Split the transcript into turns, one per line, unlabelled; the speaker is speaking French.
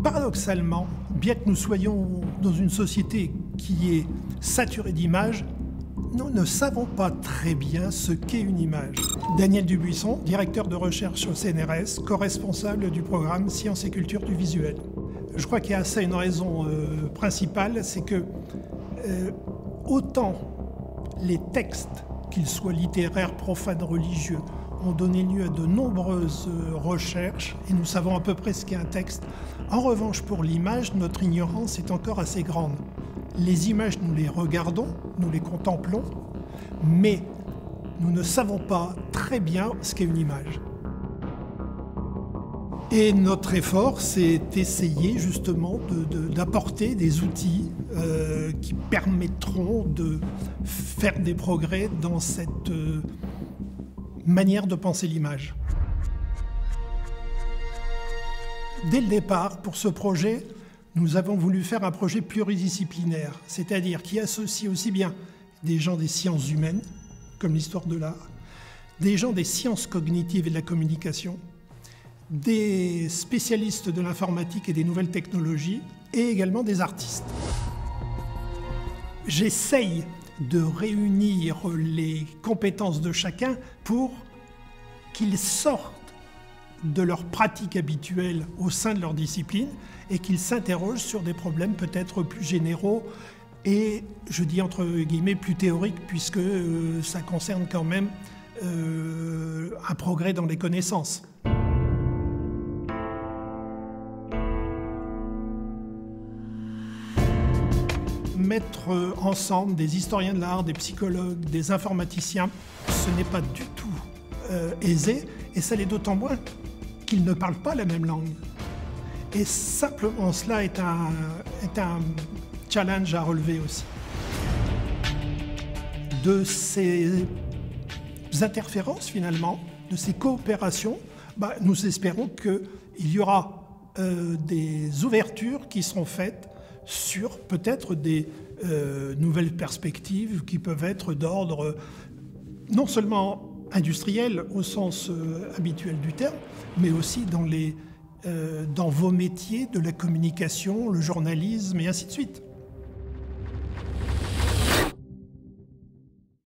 Paradoxalement, bien que nous soyons dans une société qui est saturée d'images, nous ne savons pas très bien ce qu'est une image. Daniel Dubuisson, directeur de recherche au CNRS, co-responsable du programme Sciences et Culture du Visuel. Je crois qu'il y a ça une raison principale, c'est que autant les textes, qu'ils soient littéraires, profanes, religieux, ont donné lieu à de nombreuses recherches et nous savons à peu près ce qu'est un texte. En revanche, pour l'image, notre ignorance est encore assez grande. Les images, nous les regardons, nous les contemplons, mais nous ne savons pas très bien ce qu'est une image. Et notre effort, c'est d'essayer justement d'apporter des outils qui permettront de faire des progrès dans cette manière de penser l'image. Dès le départ, pour ce projet, nous avons voulu faire un projet pluridisciplinaire, c'est-à-dire qui associe aussi bien des gens des sciences humaines, comme l'histoire de l'art, des gens des sciences cognitives et de la communication, des spécialistes de l'informatique et des nouvelles technologies, et également des artistes. J'essaye de réunir les compétences de chacun pour qu'ils sortent de leur pratique habituelle au sein de leur discipline et qu'ils s'interrogent sur des problèmes peut-être plus généraux et, je dis entre guillemets, plus théoriques puisque ça concerne quand même un progrès dans les connaissances. Mettre ensemble des historiens de l'art, des psychologues, des informaticiens, ce n'est pas du tout aisé, et ça l'est d'autant moins qu'ils ne parlent pas la même langue. Et simplement cela est un challenge à relever aussi. De ces interférences finalement, de ces coopérations, nous espérons qu'il y aura des ouvertures qui seront faites sur peut-être des nouvelles perspectives qui peuvent être d'ordre non seulement industriel au sens habituel du terme, mais aussi dans vos métiers de la communication, le journalisme et ainsi de suite.